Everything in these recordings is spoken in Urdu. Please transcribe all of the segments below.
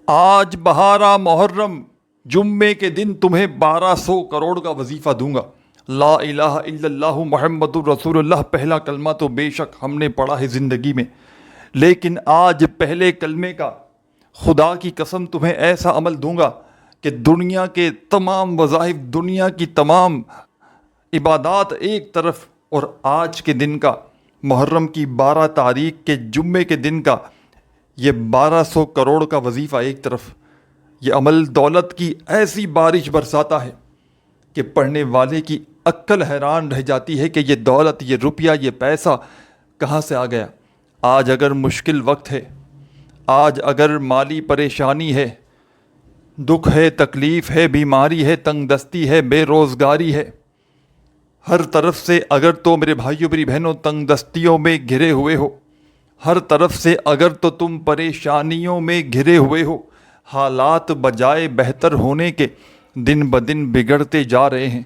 آج 12 محرم جمعے کے دن تمہیں 1200 کروڑ کا وظیفہ دوں گا۔ لا الہ الا اللہ محمد الرسول اللہ پہلا کلمہ تو بے شک ہم نے پڑھا ہے زندگی میں، لیکن آج پہلے کلمے کا خدا کی قسم تمہیں ایسا عمل دوں گا کہ دنیا کے تمام وظائف، دنیا کی تمام عبادات ایک طرف، اور آج کے دن کا محرم کی 12 تاریخ کے جمعے کے دن کا یہ 1200 کروڑ کا وظیفہ ایک طرف۔ یہ عمل دولت کی ایسی بارش برساتا ہے کہ پڑھنے والے کی عقل حیران رہ جاتی ہے کہ یہ دولت، یہ روپیہ، یہ پیسہ کہاں سے آ گیا۔ آج اگر مشکل وقت ہے، آج اگر مالی پریشانی ہے، دکھ ہے، تکلیف ہے، بیماری ہے، تنگ دستی ہے، بے روزگاری ہے، ہر طرف سے اگر تو میرے بھائیوں میری بہنوں تنگ دستیوں میں گھرے ہوئے ہو، ہر طرف سے اگر تو تم پریشانیوں میں گھرے ہوئے ہو، حالات بجائے بہتر ہونے کے دن بدن بگڑتے جا رہے ہیں،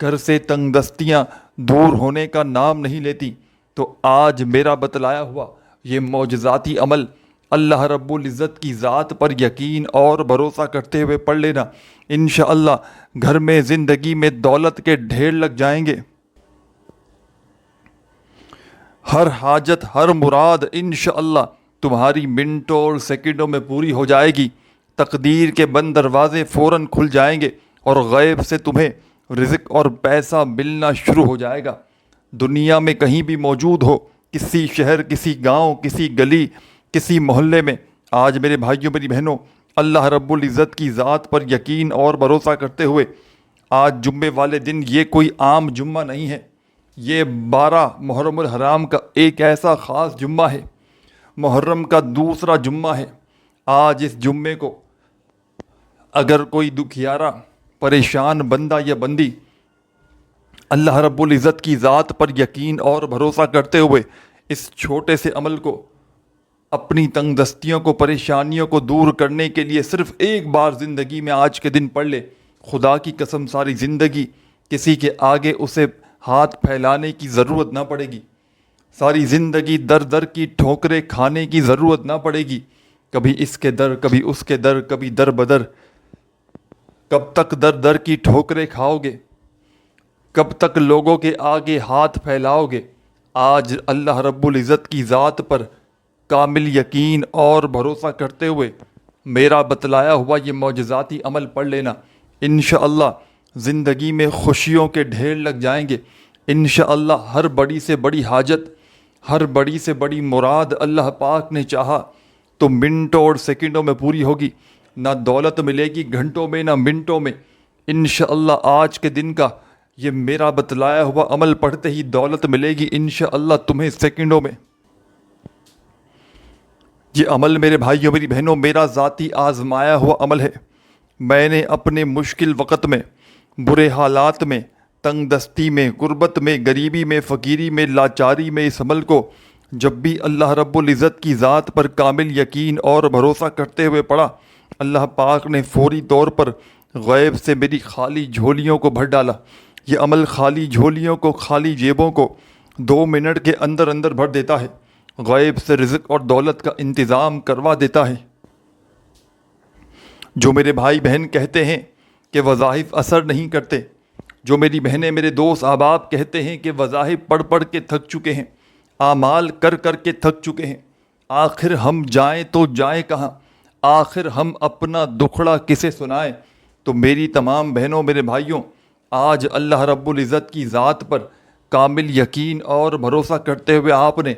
گھر سے تنگ دستیاں دور ہونے کا نام نہیں لیتی، تو آج میرا بتلایا ہوا یہ معجزاتی عمل اللہ رب العزت کی ذات پر یقین اور بھروسہ کرتے ہوئے پڑھ لینا۔ انشاءاللہ گھر میں، زندگی میں دولت کے ڈھیر لگ جائیں گے، ہر حاجت، ہر مراد انشاءاللہ تمہاری منٹوں اور سیکنڈوں میں پوری ہو جائے گی، تقدیر کے بند دروازے فوراً کھل جائیں گے، اور غیب سے تمہیں رزق اور پیسہ ملنا شروع ہو جائے گا۔ دنیا میں کہیں بھی موجود ہو، کسی شہر، کسی گاؤں، کسی گلی، کسی محلے میں، آج میرے بھائیوں میری بہنوں اللہ رب العزت کی ذات پر یقین اور بھروسہ کرتے ہوئے، آج جمعے والے دن یہ کوئی عام جمعہ نہیں ہے، یہ 12 محرم الحرام کا ایک ایسا خاص جمعہ ہے، محرم کا دوسرا جمعہ ہے۔ آج اس جمعے کو اگر کوئی دکھیارا، پریشان بندہ یا بندی اللہ رب العزت کی ذات پر یقین اور بھروسہ کرتے ہوئے اس چھوٹے سے عمل کو، اپنی تنگ دستیوں کو، پریشانیوں کو دور کرنے کے لیے صرف ایک بار زندگی میں آج کے دن پڑھ لے، خدا کی قسم ساری زندگی کسی کے آگے اسے ہاتھ پھیلانے کی ضرورت نہ پڑے گی، ساری زندگی در در کی ٹھوکریں کھانے کی ضرورت نہ پڑے گی، کبھی اس کے در، کبھی اس کے در، کبھی در بدر۔ کب تک در در کی ٹھوکریں کھاؤ گے؟ کب تک لوگوں کے آگے ہاتھ پھیلاؤ گے؟ آج اللہ رب العزت کی ذات پر کامل یقین اور بھروسہ کرتے ہوئے میرا بتلایا ہوا یہ معجزاتی عمل پڑھ لینا، انشاءاللہ زندگی میں خوشیوں کے ڈھیر لگ جائیں گے، انشاءاللہ ہر بڑی سے بڑی حاجت، ہر بڑی سے بڑی مراد اللہ پاک نے چاہا تو منٹوں اور سیکنڈوں میں پوری ہوگی، نہ دولت ملے گی گھنٹوں میں، نہ منٹوں میں، انشاءاللہ آج کے دن کا یہ میرا بتلایا ہوا عمل پڑھتے ہی دولت ملے گی انشاءاللہ تمہیں سیکنڈوں میں۔ یہ عمل میرے بھائیوں میری بہنوں میرا ذاتی آزمایا ہوا عمل ہے، میں نے اپنے مشکل وقت میں، برے حالات میں، تنگ دستی میں، غربت میں، غریبی میں، فقیری میں، لاچاری میں اس عمل کو جب بھی اللہ رب العزت کی ذات پر کامل یقین اور بھروسہ کرتے ہوئے پڑھا، اللہ پاک نے فوری طور پر غیب سے میری خالی جھولیوں کو بھر ڈالا۔ یہ عمل خالی جھولیوں کو، خالی جیبوں کو 2 منٹ کے اندر اندر بھر دیتا ہے، غیب سے رزق اور دولت کا انتظام کروا دیتا ہے۔ جو میرے بھائی بہن کہتے ہیں کہ وظائف اثر نہیں کرتے، جو میری بہنیں، میرے دوست احباب کہتے ہیں کہ وظائف پڑھ پڑھ کے تھک چکے ہیں، اعمال کر کر کے تھک چکے ہیں، آخر ہم جائیں تو جائیں کہاں، آخر ہم اپنا دکھڑا کسے سنائیں، تو میری تمام بہنوں، میرے بھائیوں، آج اللہ رب العزت کی ذات پر کامل یقین اور بھروسہ کرتے ہوئے آپ نے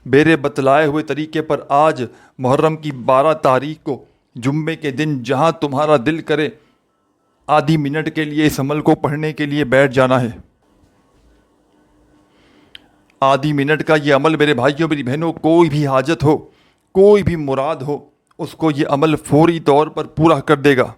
میرے بتلائے ہوئے طریقے پر آج محرم کی 12 تاریخ کو جمعے کے دن جہاں تمہارا دل کرے آدھی منٹ کے لیے اس عمل کو پڑھنے کے لیے بیٹھ جانا ہے۔ آدھی منٹ کا یہ عمل میرے بھائیوں میری بہنوں، کوئی بھی حاجت ہو، کوئی بھی مراد ہو، اس کو یہ عمل فوری طور پر پورا کر دے گا۔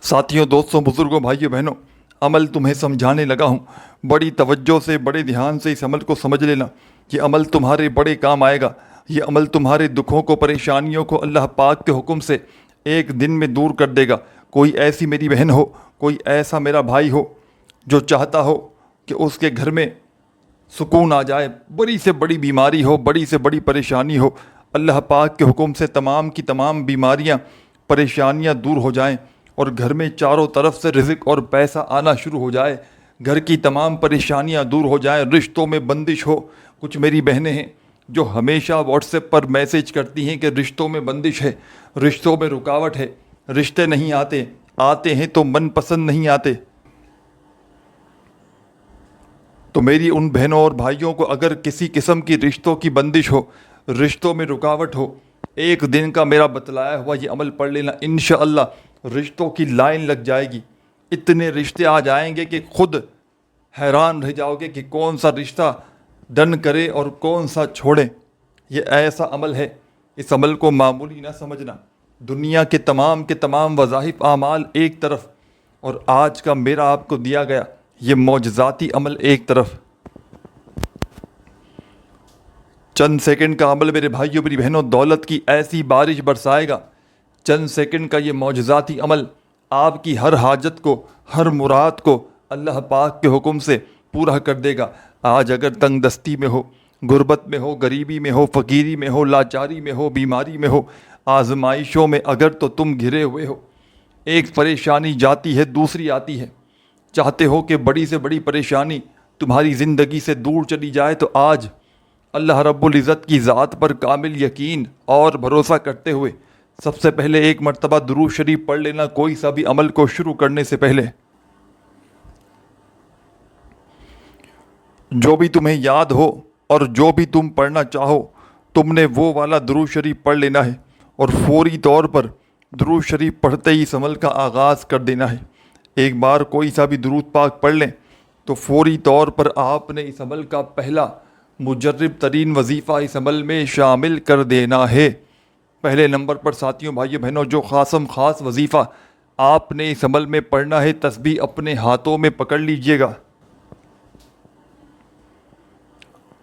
ساتھیوں، دوستوں، بزرگوں، بھائیوں بہنوں، عمل تمہیں سمجھانے لگا ہوں، بڑی توجہ سے، بڑے دھیان سے اس عمل کو سمجھ لینا، یہ عمل تمہارے بڑے کام آئے گا، یہ عمل تمہارے دکھوں کو، پریشانیوں کو اللہ پاک کے حکم سے ایک دن میں دور کر دے گا۔ کوئی ایسی میری بہن ہو، کوئی ایسا میرا بھائی ہو جو چاہتا ہو کہ اس کے گھر میں سکون آ جائے، بڑی سے بڑی بیماری ہو، بڑی سے بڑی پریشانی ہو، اللہ پاک کے حکم سے تمام کی تمام بیماریاں پریشانیاں دور ہو جائیں اور گھر میں چاروں طرف سے رزق اور پیسہ آنا شروع ہو جائے، گھر کی تمام پریشانیاں دور ہو جائیں، رشتوں میں بندش ہو۔ کچھ میری بہنیں ہیں جو ہمیشہ واٹس ایپ پر میسیج کرتی ہیں کہ رشتوں میں بندش ہے، رشتوں میں رکاوٹ ہے، رشتے نہیں آتے، آتے ہیں تو من پسند نہیں آتے۔ تو میری ان بہنوں اور بھائیوں کو اگر کسی قسم کی رشتوں کی بندش ہو، رشتوں میں رکاوٹ ہو، ایک دن کا میرا بتلایا ہوا یہ عمل پڑھ لینا، انشاءاللہ رشتوں کی لائن لگ جائے گی۔ اتنے رشتے آ جائیں گے کہ خود حیران رہ جاؤ گے کہ کون سا رشتہ ڈن کرے اور کون سا چھوڑے۔ یہ ایسا عمل ہے، اس عمل کو معمولی نہ سمجھنا۔ دنیا کے تمام وظائف اعمال ایک طرف، اور آج کا میرا آپ کو دیا گیا یہ معجزاتی عمل ایک طرف۔ چند سیکنڈ کا عمل میرے بھائیوں میری بہنوں دولت کی ایسی بارش برسائے گا۔ چند سیکنڈ کا یہ معجزاتی عمل آپ کی ہر حاجت کو، ہر مراد کو اللہ پاک کے حکم سے پورا کر دے گا۔ آج اگر تنگ دستی میں ہو، غربت میں ہو، غریبی میں ہو، فقیری میں ہو، لاچاری میں ہو، بیماری میں ہو، آزمائشوں میں اگر تو تم گھرے ہوئے ہو، ایک پریشانی جاتی ہے دوسری آتی ہے، چاہتے ہو کہ بڑی سے بڑی پریشانی تمہاری زندگی سے دور چلی جائے، تو آج اللہ رب العزت کی ذات پر کامل یقین اور بھروسہ کرتے ہوئے سب سے پہلے ایک مرتبہ درود شریف پڑھ لینا کوئی سا بھی عمل کو شروع کرنے سے پہلے۔ جو بھی تمہیں یاد ہو اور جو بھی تم پڑھنا چاہو، تم نے وہ والا درود شریف پڑھ لینا ہے، اور فوری طور پر درود شریف پڑھتے ہی اس عمل کا آغاز کر دینا ہے۔ ایک بار کوئی سا بھی درود پاک پڑھ لیں تو فوری طور پر آپ نے اس عمل کا پہلا مجرب ترین وظیفہ اس عمل میں شامل کر دینا ہے۔ پہلے نمبر پر ساتھیوں بھائیوں بہنوں جو خاص وظیفہ آپ نے اس عمل میں پڑھنا ہے، تسبیح اپنے ہاتھوں میں پکڑ لیجئے گا،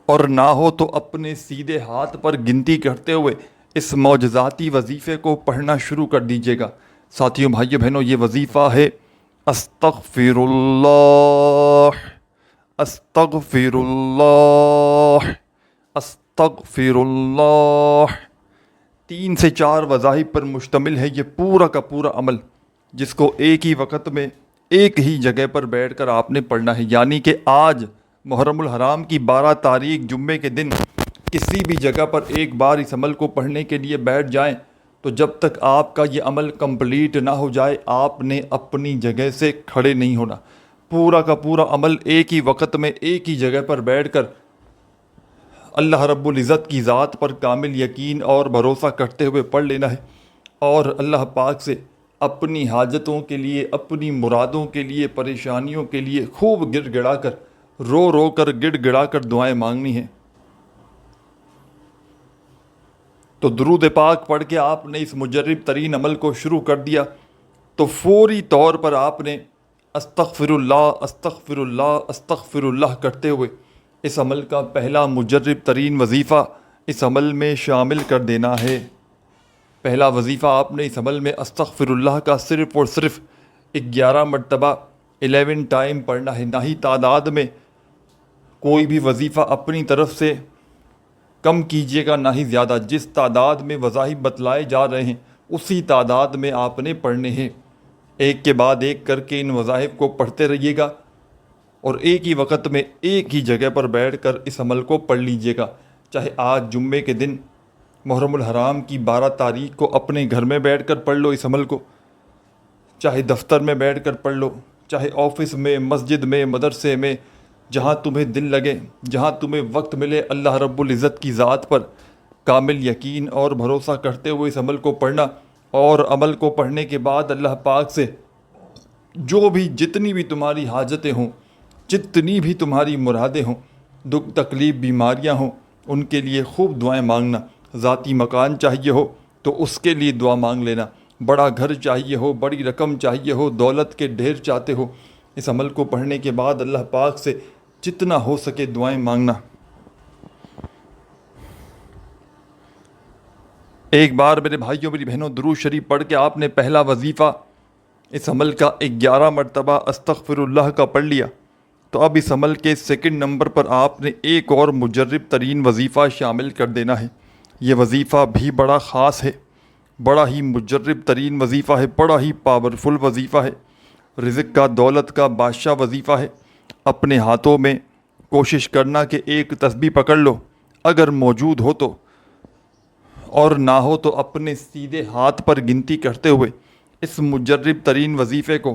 اور نہ ہو تو اپنے سیدھے ہاتھ پر گنتی کرتے ہوئے اس معجزاتی وظیفے کو پڑھنا شروع کر دیجئے گا۔ ساتھیوں بھائیوں بہنوں یہ وظیفہ ہے استغفر اللہ، استغفر اللہ، استغفر اللہ۔ 3 سے 4 وظائف پر مشتمل ہے یہ پورا کا پورا عمل، جس کو ایک ہی وقت میں ایک ہی جگہ پر بیٹھ کر آپ نے پڑھنا ہے۔ یعنی کہ آج محرم الحرام کی 12 تاریخ جمعے کے دن کسی بھی جگہ پر ایک بار اس عمل کو پڑھنے کے لیے بیٹھ جائیں تو جب تک آپ کا یہ عمل کمپلیٹ نہ ہو جائے آپ نے اپنی جگہ سے کھڑے نہیں ہونا۔ پورا کا پورا عمل ایک ہی وقت میں ایک ہی جگہ پر بیٹھ کر اللہ رب العزت کی ذات پر کامل یقین اور بھروسہ کرتے ہوئے پڑھ لینا ہے، اور اللہ پاک سے اپنی حاجتوں کے لیے، اپنی مرادوں کے لیے، پریشانیوں کے لیے خوب گڑ گڑا کر، رو رو کر گڑ گڑا کر دعائیں مانگنی ہیں۔ تو درود پاک پڑھ کے آپ نے اس مجرب ترین عمل کو شروع کر دیا تو فوری طور پر آپ نے استغفر اللہ، استغفر اللہ، استغفر اللہ کرتے ہوئے اس عمل کا پہلا مجرب ترین وظیفہ اس عمل میں شامل کر دینا ہے۔ پہلا وظیفہ آپ نے اس عمل میں استغفر اللہ کا صرف اور صرف 11 مرتبہ 11 ٹائم پڑھنا ہے، نہ ہی تعداد میں کوئی بھی وظیفہ اپنی طرف سے کم کیجیے گا، نہ ہی زیادہ۔ جس تعداد میں وظائف بتلائے جا رہے ہیں اسی تعداد میں آپ نے پڑھنے ہیں۔ ایک کے بعد ایک کر کے ان وظائف کو پڑھتے رہیے گا، اور ایک ہی وقت میں ایک ہی جگہ پر بیٹھ کر اس عمل کو پڑھ لیجیے گا۔ چاہے آج جمعے کے دن محرم الحرام کی 12 تاریخ کو اپنے گھر میں بیٹھ کر پڑھ لو اس عمل کو، چاہے دفتر میں بیٹھ کر پڑھ لو، چاہے آفس میں، مسجد میں، مدرسے میں، جہاں تمہیں دل لگے، جہاں تمہیں وقت ملے، اللہ رب العزت کی ذات پر کامل یقین اور بھروسہ کرتے ہوئے اس عمل کو پڑھنا، اور عمل کو پڑھنے کے بعد اللہ پاک سے جو بھی جتنی بھی تمہاری حاجتیں ہوں، جتنی بھی تمہاری مرادیں ہوں، دکھ تکلیف بیماریاں ہوں، ان کے لیے خوب دعائیں مانگنا۔ ذاتی مکان چاہیے ہو تو اس کے لیے دعا مانگ لینا، بڑا گھر چاہیے ہو، بڑی رقم چاہیے ہو، دولت کے ڈھیر چاہتے ہو، اس عمل کو پڑھنے کے بعد اللہ پاک سے جتنا ہو سکے دعائیں مانگنا۔ ایک بار میرے بھائیوں میری بہنوں درود شریف پڑھ کے آپ نے پہلا وظیفہ اس عمل کا 11 مرتبہ استغفر اللہ کا پڑھ لیا، تو اب اس عمل کے سیکنڈ نمبر پر آپ نے ایک اور مجرب ترین وظیفہ شامل کر دینا ہے، یہ وظیفہ بھی بڑا خاص ہے، بڑا ہی مجرب ترین وظیفہ ہے، بڑا ہی پاورفل وظیفہ ہے، رزق کا دولت کا بادشاہ وظیفہ ہے۔ اپنے ہاتھوں میں کوشش کرنا کہ ایک تسبیح پکڑ لو، اگر موجود ہو تو، اور نہ ہو تو اپنے سیدھے ہاتھ پر گنتی کرتے ہوئے اس مجرب ترین وظیفے کو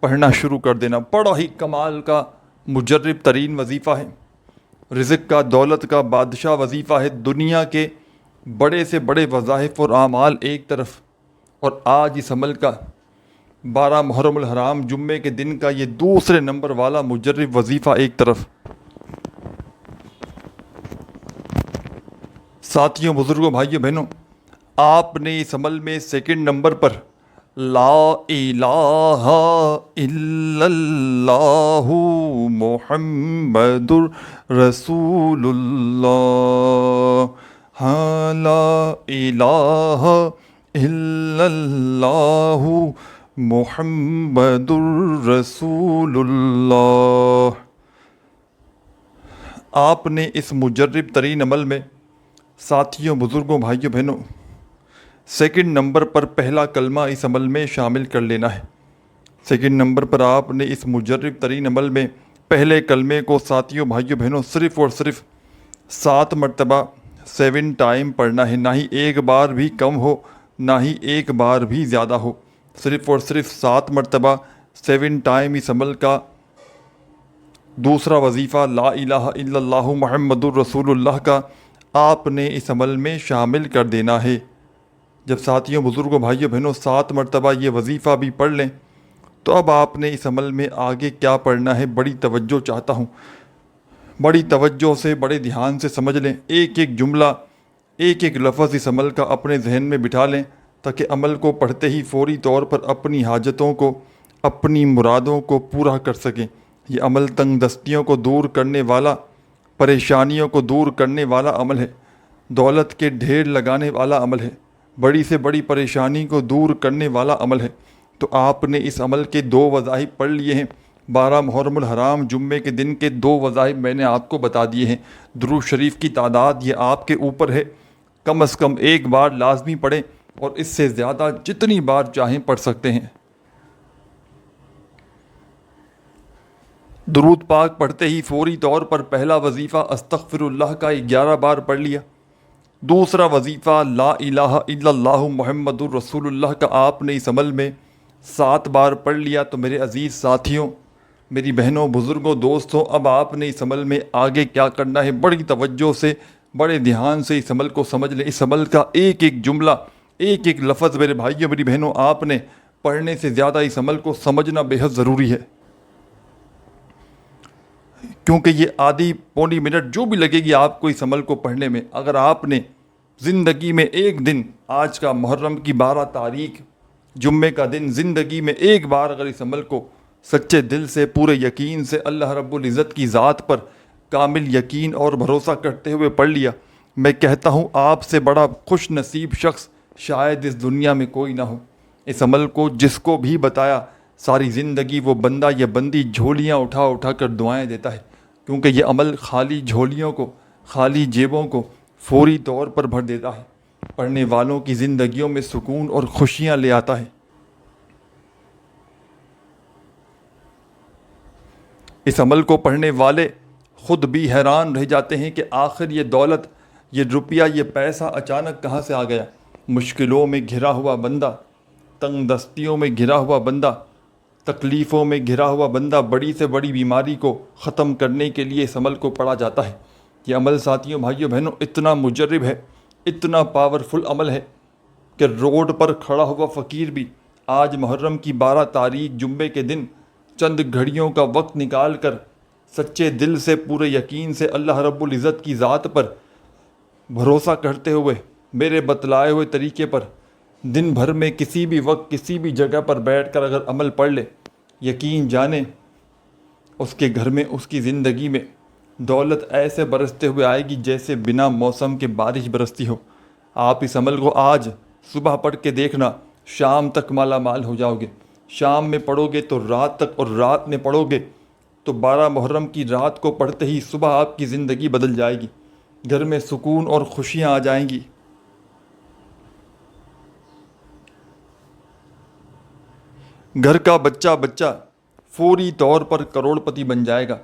پڑھنا شروع کر دینا۔ بڑا ہی کمال کا مجرب ترین وظیفہ ہے، رزق کا دولت کا بادشاہ وظیفہ ہے۔ دنیا کے بڑے سے بڑے وظائف اور اعمال ایک طرف، اور آج اس عمل کا 12 محرم الحرام جمعے کے دن کا یہ دوسرے نمبر والا مجرب وظیفہ ایک طرف۔ ساتھیوں، بزرگوں، بھائیوں، بہنوں، آپ نے اس عمل میں سیکنڈ نمبر پر لا الہ الا اللہ محمد رسول اللہ، ہاں لا الہ الا اللہ محمد رسول اللہ۔ آپ نے اس مجرب ترین عمل میں ساتھیوں، بزرگوں، بھائیوں، بہنوں، سیکنڈ نمبر پر پہلا کلمہ اس عمل میں شامل کر لینا ہے۔ سیکنڈ نمبر پر آپ نے اس مجرب ترین عمل میں پہلے کلمے کو ساتھیوں، بھائیوں، بہنوں، صرف اور صرف 7 مرتبہ 7 ٹائم پڑھنا ہے، نہ ہی ایک بار بھی کم ہو، نہ ہی ایک بار بھی زیادہ ہو، صرف اور صرف 7 مرتبہ 7 ٹائم اس عمل کا دوسرا وظیفہ لا الہ الا اللہ محمد الرسول اللہ کا آپ نے اس عمل میں شامل کر دینا ہے۔ جب ساتھیوں، بزرگوں، بھائیوں، بہنوں 7 مرتبہ یہ وظیفہ بھی پڑھ لیں تو اب آپ نے اس عمل میں آگے کیا پڑھنا ہے، بڑی توجہ چاہتا ہوں، بڑی توجہ سے، بڑے دھیان سے سمجھ لیں۔ ایک ایک جملہ، ایک ایک لفظ اس عمل کا اپنے ذہن میں بٹھا لیں تاکہ عمل کو پڑھتے ہی فوری طور پر اپنی حاجتوں کو، اپنی مرادوں کو پورا کر سکیں۔ یہ عمل تنگ دستیوں کو دور کرنے والا، پریشانیوں کو دور کرنے والا عمل ہے، دولت کے ڈھیر لگانے والا عمل ہے، بڑی سے بڑی پریشانی کو دور کرنے والا عمل ہے۔ تو آپ نے اس عمل کے 2 وظائف پڑھ لیے ہیں۔ 12 محرم الحرام جمعے کے دن کے 2 وظائف میں نے آپ کو بتا دیے ہیں۔ درود شریف کی تعداد یہ آپ کے اوپر ہے، کم از کم ایک بار لازمی پڑھیں، اور اس سے زیادہ جتنی بار چاہیں پڑھ سکتے ہیں۔ درود پاک پڑھتے ہی فوری طور پر پہلا وظیفہ استغفر اللہ کا 11 بار پڑھ لیا، دوسرا وظیفہ لا الہ الا اللہ محمد الرسول اللہ کا آپ نے اس عمل میں 7 بار پڑھ لیا۔ تو میرے عزیز ساتھیوں، میری بہنوں، بزرگوں، دوستوں، اب آپ نے اس عمل میں آگے کیا کرنا ہے، بڑی توجہ سے، بڑے دھیان سے اس عمل کو سمجھ لیں۔ اس عمل کا ایک ایک جملہ، ایک ایک لفظ میرے بھائیوں، میری بہنوں، آپ نے پڑھنے سے زیادہ اس عمل کو سمجھنا بے حد ضروری ہے، کیونکہ یہ آدھی پونی منٹ جو بھی لگے گی آپ کو اس عمل کو پڑھنے میں، اگر آپ نے زندگی میں ایک دن، آج کا محرم کی 12 تاریخ جمعے کا دن، زندگی میں ایک بار اگر اس عمل کو سچے دل سے، پورے یقین سے، اللہ رب العزت کی ذات پر کامل یقین اور بھروسہ کرتے ہوئے پڑھ لیا، میں کہتا ہوں آپ سے بڑا خوش نصیب شخص شاید اس دنیا میں کوئی نہ ہو۔ اس عمل کو جس کو بھی بتایا، ساری زندگی وہ بندہ یا بندی جھولیاں اٹھا اٹھا کر دعائیں دیتا ہے، کیونکہ یہ عمل خالی جھولیوں کو، خالی جیبوں کو فوری طور پر بھر دیتا ہے، پڑھنے والوں کی زندگیوں میں سکون اور خوشیاں لے آتا ہے۔ اس عمل کو پڑھنے والے خود بھی حیران رہ جاتے ہیں کہ آخر یہ دولت، یہ روپیہ، یہ پیسہ اچانک کہاں سے آ گیا۔ مشکلوں میں گھرا ہوا بندہ، تنگ دستیوں میں گھرا ہوا بندہ، تکلیفوں میں گھرا ہوا بندہ بڑی سے بڑی بیماری کو ختم کرنے کے لیے اس عمل کو پڑھا جاتا ہے۔ یہ عمل ساتھیوں، بھائیوں، بہنوں اتنا مجرب ہے، اتنا پاورفل عمل ہے کہ روڈ پر کھڑا ہوا فقیر بھی آج محرم کی 12 تاریخ جمعے کے دن چند گھڑیوں کا وقت نکال کر سچے دل سے، پورے یقین سے اللہ رب العزت کی ذات پر بھروسہ کرتے ہوئے، میرے بتلائے ہوئے طریقے پر دن بھر میں کسی بھی وقت، کسی بھی جگہ پر بیٹھ کر اگر عمل پڑھ لے، یقین جانے اس کے گھر میں، اس کی زندگی میں دولت ایسے برستے ہوئے آئے گی جیسے بنا موسم کے بارش برستی ہو۔ آپ اس عمل کو آج صبح پڑھ کے دیکھنا، شام تک مالا مال ہو جاؤ گے۔ شام میں پڑھو گے تو رات تک، اور رات میں پڑھو گے تو 12 محرم کی رات کو پڑھتے ہی صبح آپ کی زندگی بدل جائے گی۔ گھر میں سکون اور خوشیاں آ جائیں گی۔ گھر کا بچہ بچہ فوری طور پر کروڑ پتی بن جائے گا۔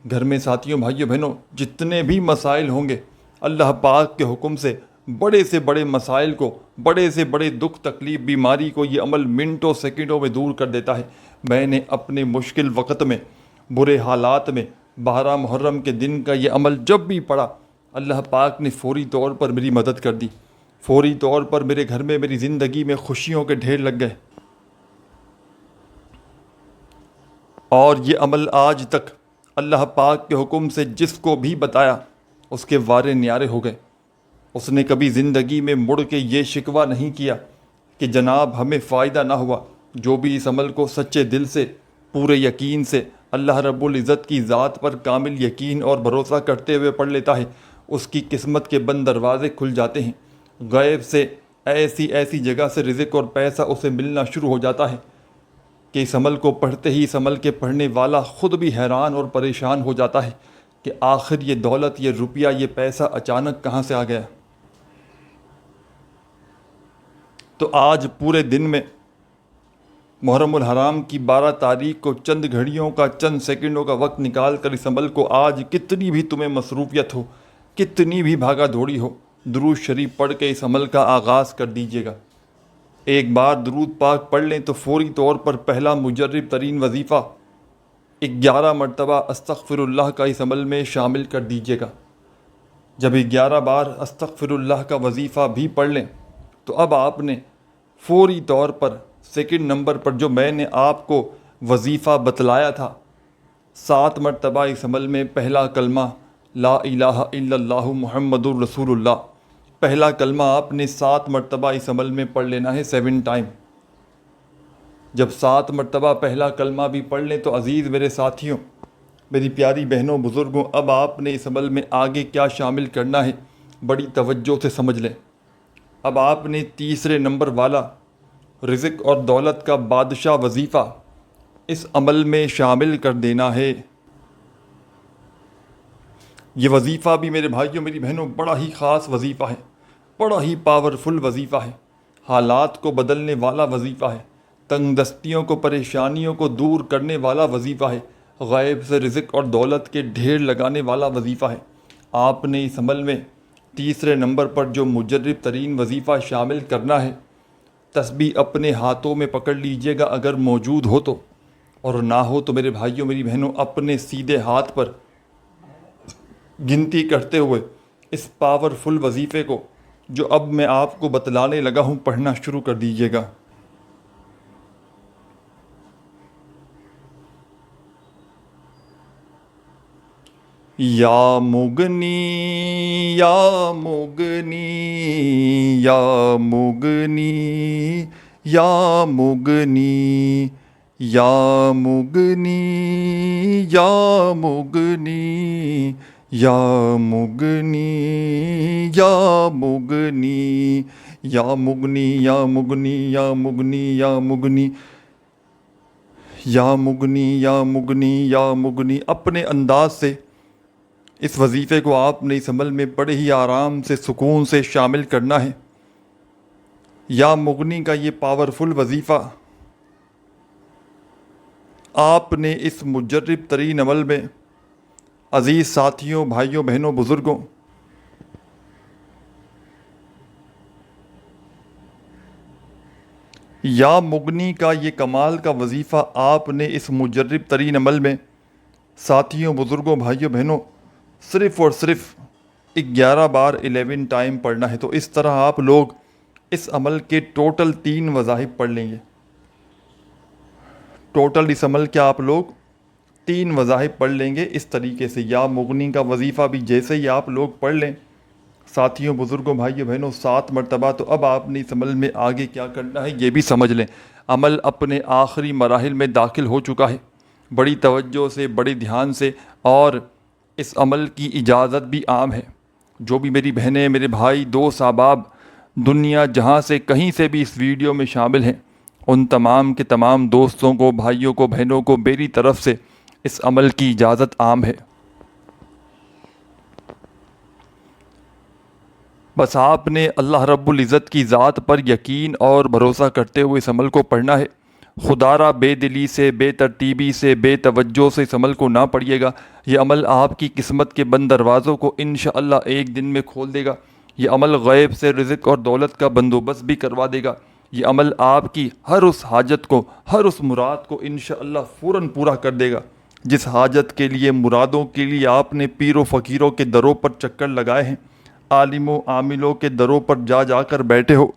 گھر میں ساتھیوں، بھائیوں، بہنوں، جتنے بھی مسائل ہوں گے، اللہ پاک کے حکم سے بڑے مسائل کو، بڑے سے بڑے دکھ تکلیف بیماری کو یہ عمل منٹوں سیکنڈوں میں دور کر دیتا ہے۔ میں نے اپنے مشکل وقت میں، برے حالات میں، 12 محرم کے دن کا یہ عمل جب بھی پڑھا، اللہ پاک نے فوری طور پر میری مدد کر دی۔ فوری طور پر میرے گھر میں، میری زندگی میں خوشیوں کے ڈھیر لگ گئے۔ اور یہ عمل آج تک اللہ پاک کے حکم سے جس کو بھی بتایا اس کے وارے نیارے ہو گئے۔ اس نے کبھی زندگی میں مڑ کے یہ شکوہ نہیں کیا کہ جناب ہمیں فائدہ نہ ہوا۔ جو بھی اس عمل کو سچے دل سے، پورے یقین سے، اللہ رب العزت کی ذات پر کامل یقین اور بھروسہ کرتے ہوئے پڑھ لیتا ہے، اس کی قسمت کے بند دروازے کھل جاتے ہیں۔ غیب سے ایسی جگہ سے رزق اور پیسہ اسے ملنا شروع ہو جاتا ہے کہ اس عمل کو پڑھتے ہی اس عمل کے پڑھنے والا خود بھی حیران اور پریشان ہو جاتا ہے کہ آخر یہ دولت، یہ روپیہ، یہ پیسہ اچانک کہاں سے آ گیا۔ تو آج پورے دن میں محرم الحرام کی 12 تاریخ کو چند گھڑیوں کا، چند سیکنڈوں کا وقت نکال کر اس عمل کو، آج کتنی بھی تمہیں مصروفیت ہو، کتنی بھی بھاگا دوڑی ہو، درود شریف پڑھ کے اس عمل کا آغاز کر دیجیے گا۔ ایک بار درود پاک پڑھ لیں تو فوری طور پر پہلا مجرب ترین وظیفہ 11 مرتبہ استغفر اللہ کا اس عمل میں شامل کر دیجیے گا۔ جب 11 بار استغفر اللہ کا وظیفہ بھی پڑھ لیں تو اب آپ نے فوری طور پر سیکنڈ نمبر پر جو میں نے آپ کو وظیفہ بتلایا تھا، 7 مرتبہ اس عمل میں پہلا کلمہ لا الہ الا اللہ محمد الرسول اللہ، پہلا کلمہ آپ نے 7 مرتبہ اس عمل میں پڑھ لینا ہے، 7 ٹائم۔ جب 7 مرتبہ پہلا کلمہ بھی پڑھ لیں تو عزیز میرے ساتھیوں، میری پیاری بہنوں، بزرگوں، اب آپ نے اس عمل میں آگے کیا شامل کرنا ہے، بڑی توجہ سے سمجھ لیں۔ اب آپ نے تیسرے نمبر والا رزق اور دولت کا بادشاہ وظیفہ اس عمل میں شامل کر دینا ہے۔ یہ وظیفہ بھی میرے بھائیوں، میری بہنوں، بڑا ہی خاص وظیفہ ہے، بڑا ہی پاورفل وظیفہ ہے، حالات کو بدلنے والا وظیفہ ہے، تنگ دستیوں کو، پریشانیوں کو دور کرنے والا وظیفہ ہے، غیب سے رزق اور دولت کے ڈھیر لگانے والا وظیفہ ہے۔ آپ نے اس عمل میں تیسرے نمبر پر جو مجرب ترین وظیفہ شامل کرنا ہے، تسبیح اپنے ہاتھوں میں پکڑ لیجئے گا اگر موجود ہو تو، اور نہ ہو تو میرے بھائیوں، میری بہنوں، اپنے سیدھے ہاتھ پر گنتی کرتے ہوئے اس پاورفل وظیفے کو جو اب میں آپ کو بتلانے لگا ہوں پڑھنا شروع کر دیجئے گا۔ یا مغنی یا مغنی یا مغنی یا مغنی یا مغنی یا مغنی یا مغنی یا مغنی یا مغنی یا مغنی یا مغنی یا مغنی یا مغنی یا مغنی یا مغنی، اپنے انداز سے اس وظیفے کو آپ نے اس عمل میں بڑے ہی آرام سے، سکون سے شامل کرنا ہے۔ یا مغنی کا یہ پاورفل وظیفہ آپ نے اس مجرب ترین عمل میں، عزیز ساتھیوں، بھائیوں، بہنوں، بزرگوں، یا مغنی کا یہ کمال کا وظیفہ آپ نے اس مجرب ترین عمل میں، ساتھیوں، بزرگوں، بھائیوں، بہنوں، صرف اور صرف 11 بار 11 ٹائم پڑھنا ہے۔ تو اس طرح آپ لوگ اس عمل کے ٹوٹل 3 وظائف پڑھ لیں گے۔ ٹوٹل اس عمل کے آپ لوگ 3 وظائف پڑھ لیں گے اس طریقے سے۔ یا مغنی کا وظیفہ بھی جیسے ہی آپ لوگ پڑھ لیں، ساتھیوں، بزرگوں، بھائیوں، بہنوں، 7 مرتبہ، تو اب آپ نے اس عمل میں آگے کیا کرنا ہے یہ بھی سمجھ لیں۔ عمل اپنے آخری مراحل میں داخل ہو چکا ہے۔ بڑی توجہ سے، بڑے دھیان سے، اور اس عمل کی اجازت بھی عام ہے۔ جو بھی میری بہنیں، میرے بھائی، دوست، احباب دنیا جہاں سے کہیں سے بھی اس ویڈیو میں شامل ہیں، ان تمام کے تمام دوستوں کو، بھائیوں کو، بہنوں کو میری طرف سے اس عمل کی اجازت عام ہے۔ بس آپ نے اللہ رب العزت کی ذات پر یقین اور بھروسہ کرتے ہوئے اس عمل کو پڑھنا ہے۔ خدا را بے دلی سے، بے ترتیبی سے، بے توجہ سے اس عمل کو نہ پڑھیے گا۔ یہ عمل آپ کی قسمت کے بند دروازوں کو انشاءاللہ ایک دن میں کھول دے گا۔ یہ عمل غیب سے رزق اور دولت کا بندوبست بھی کروا دے گا۔ یہ عمل آپ کی ہر اس حاجت کو، ہر اس مراد کو انشاءاللہ فوراً پورا کر دے گا۔ جس حاجت کے لیے، مرادوں کے لیے آپ نے پیر و فقیروں کے دروں پر چکر لگائے ہیں، عالم و عاملوں کے دروں پر جا جا کر بیٹھے ہو،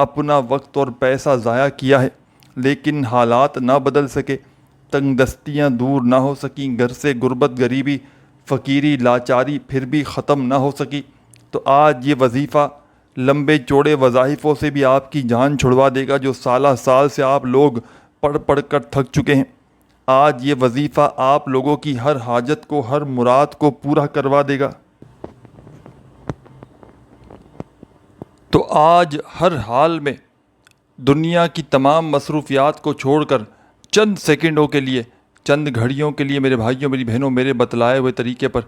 اپنا وقت اور پیسہ ضائع کیا ہے، لیکن حالات نہ بدل سکے، تنگ دستیاں دور نہ ہو سکیں، گھر سے غربت، غریبی، فقیری، لاچاری پھر بھی ختم نہ ہو سکی، تو آج یہ وظیفہ لمبے چوڑے وظائفوں سے بھی آپ کی جان چھڑوا دے گا جو سالہ سال سے آپ لوگ پڑھ پڑھ کر تھک چکے ہیں۔ آج یہ وظیفہ آپ لوگوں کی ہر حاجت کو، ہر مراد کو پورا کروا دے گا۔ تو آج ہر حال میں دنیا کی تمام مصروفیات کو چھوڑ کر چند سیکنڈوں کے لیے، چند گھڑیوں کے لیے میرے بھائیوں، میری بہنوں، میرے بتلائے ہوئے طریقے پر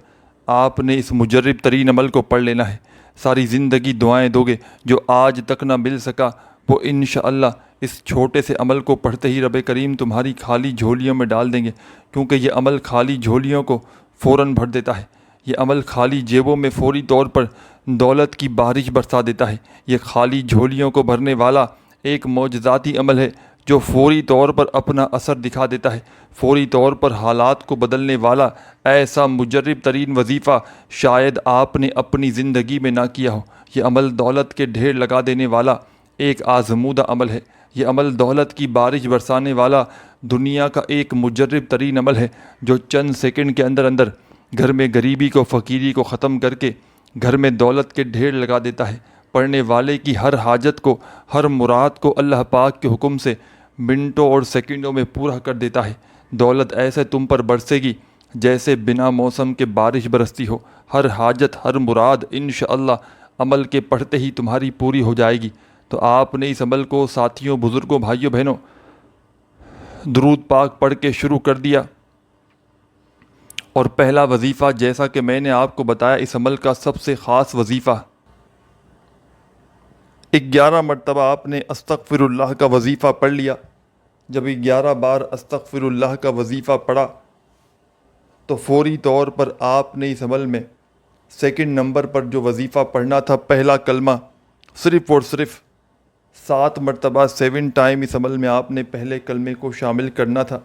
آپ نے اس مجرب ترین عمل کو پڑھ لینا ہے۔ ساری زندگی دعائیں دو گے، جو آج تک نہ مل سکا وہ انشاءاللہ اس چھوٹے سے عمل کو پڑھتے ہی رب کریم تمہاری خالی جھولیوں میں ڈال دیں گے، کیونکہ یہ عمل خالی جھولیوں کو فوراً بھر دیتا ہے۔ یہ عمل خالی جیبوں میں فوری طور پر دولت کی بارش برسا دیتا ہے۔ یہ خالی جھولیوں کو بھرنے والا ایک معجزاتی عمل ہے جو فوری طور پر اپنا اثر دکھا دیتا ہے۔ فوری طور پر حالات کو بدلنے والا ایسا مجرب ترین وظیفہ شاید آپ نے اپنی زندگی میں نہ کیا ہو۔ یہ عمل دولت کے ڈھیر لگا دینے والا ایک آزمودہ عمل ہے۔ یہ عمل دولت کی بارش برسانے والا دنیا کا ایک مجرب ترین عمل ہے جو چند سیکنڈ کے اندر اندر گھر میں غریبی کو، فقیری کو ختم کر کے گھر میں دولت کے ڈھیر لگا دیتا ہے۔ پڑھنے والے کی ہر حاجت کو، ہر مراد کو اللہ پاک کے حکم سے منٹوں اور سیکنڈوں میں پورا کر دیتا ہے۔ دولت ایسے تم پر برسے گی جیسے بنا موسم کے بارش برستی ہو۔ ہر حاجت، ہر مراد انشاءاللہ عمل کے پڑھتے ہی تمہاری پوری ہو جائے گی۔ تو آپ نے اس عمل کو ساتھیوں، بزرگوں، بھائیوں، بہنوں، درود پاک پڑھ کے شروع کر دیا۔ اور پہلا وظیفہ، جیسا کہ میں نے آپ کو بتایا، اس عمل کا سب سے خاص وظیفہ 11 مرتبہ آپ نے استغفر اللہ کا وظیفہ پڑھ لیا۔ جب 11 بار استغفر اللہ کا وظیفہ پڑھا تو فوری طور پر آپ نے اس عمل میں سیکنڈ نمبر پر جو وظیفہ پڑھنا تھا، پہلا کلمہ، صرف اور صرف 7 مرتبہ 7 ٹائم اس عمل میں آپ نے پہلے کلمے کو شامل کرنا تھا۔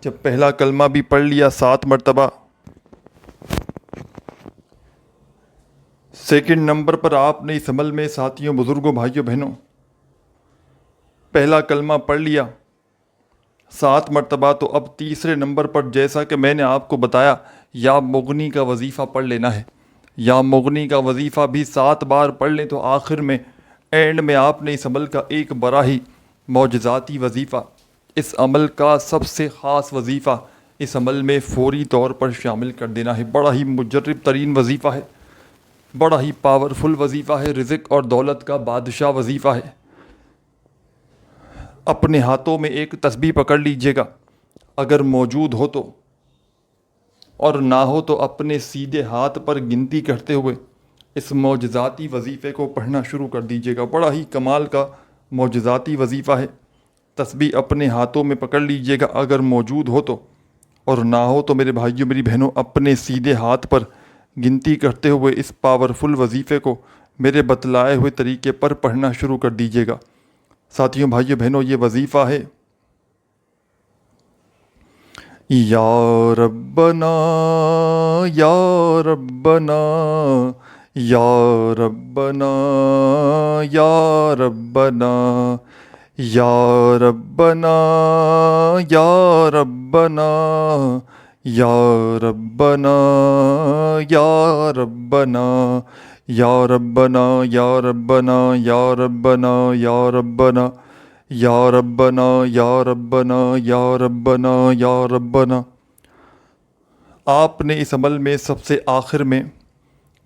جب پہلا کلمہ بھی پڑھ لیا 7 مرتبہ، سیکنڈ نمبر پر آپ نے اس عمل میں ساتھیوں، بزرگوں، بھائیوں، بہنوں، پہلا کلمہ پڑھ لیا 7 مرتبہ، تو اب تیسرے نمبر پر جیسا کہ میں نے آپ کو بتایا، یا مغنی کا وظیفہ پڑھ لینا ہے۔ یا مغنی کا وظیفہ بھی 7 بار پڑھ لیں تو آخر میں، اینڈ میں آپ نے اس عمل کا ایک بڑا ہی معجزاتی وظیفہ، اس عمل کا سب سے خاص وظیفہ اس عمل میں فوری طور پر شامل کر دینا ہے۔ بڑا ہی مجرب ترین وظیفہ ہے، بڑا ہی پاورفل وظیفہ ہے، رزق اور دولت کا بادشاہ وظیفہ ہے۔ اپنے ہاتھوں میں ایک تسبیح پکڑ لیجئے گا، اگر موجود ہو تو، اور نہ ہو تو اپنے سیدھے ہاتھ پر گنتی کرتے ہوئے اس معجزاتی وظیفے کو پڑھنا شروع کر دیجئے گا۔ بڑا ہی کمال کا معجزاتی وظیفہ ہے۔ تسبیح اپنے ہاتھوں میں پکڑ لیجئے گا اگر موجود ہو تو، اور نہ ہو تو میرے بھائیوں، میری بہنوں، اپنے سیدھے ہاتھ پر گنتی کرتے ہوئے اس پاورفل وظیفے کو میرے بتلائے ہوئے طریقے پر پڑھنا شروع کر دیجئے گا۔ ساتھیوں، بھائیوں، بہنوں، یہ وظیفہ ہے: یا ربنا یا ربنا یا ربنا یا ربنا یا ربنا یا ربنا یا ربنا یا ربنا یا ربنا یا ربنا یا ربنا یا ربنا یا ربنا یا ربنا یا ربنا یا ربنا۔ آپ نے اس عمل میں سب سے آخر میں،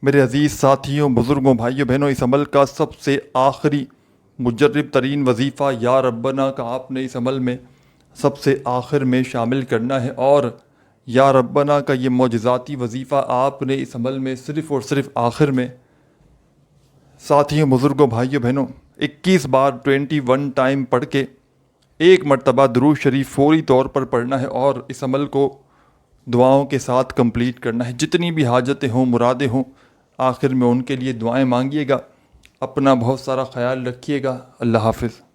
میرے عزیز ساتھیوں، بزرگوں، بھائیوں، بہنوں، اس عمل کا سب سے آخری مجرب ترین وظیفہ یا ربنا کا آپ نے اس عمل میں سب سے آخر میں شامل کرنا ہے، اور یا ربنا کا یہ معجزاتی وظیفہ آپ نے اس عمل میں صرف اور صرف آخر میں ساتھیوں، بزرگوں، بھائیوں، بہنوں، 21 بار 21 ٹائم پڑھ کے ایک مرتبہ درود شریف فوری طور پر پڑھنا ہے اور اس عمل کو دعاؤں کے ساتھ کمپلیٹ کرنا ہے۔ جتنی بھی حاجتیں ہوں، مرادیں ہوں، آخر میں ان کے لیے دعائیں مانگیے گا۔ اپنا بہت سارا خیال رکھیے گا۔ اللہ حافظ۔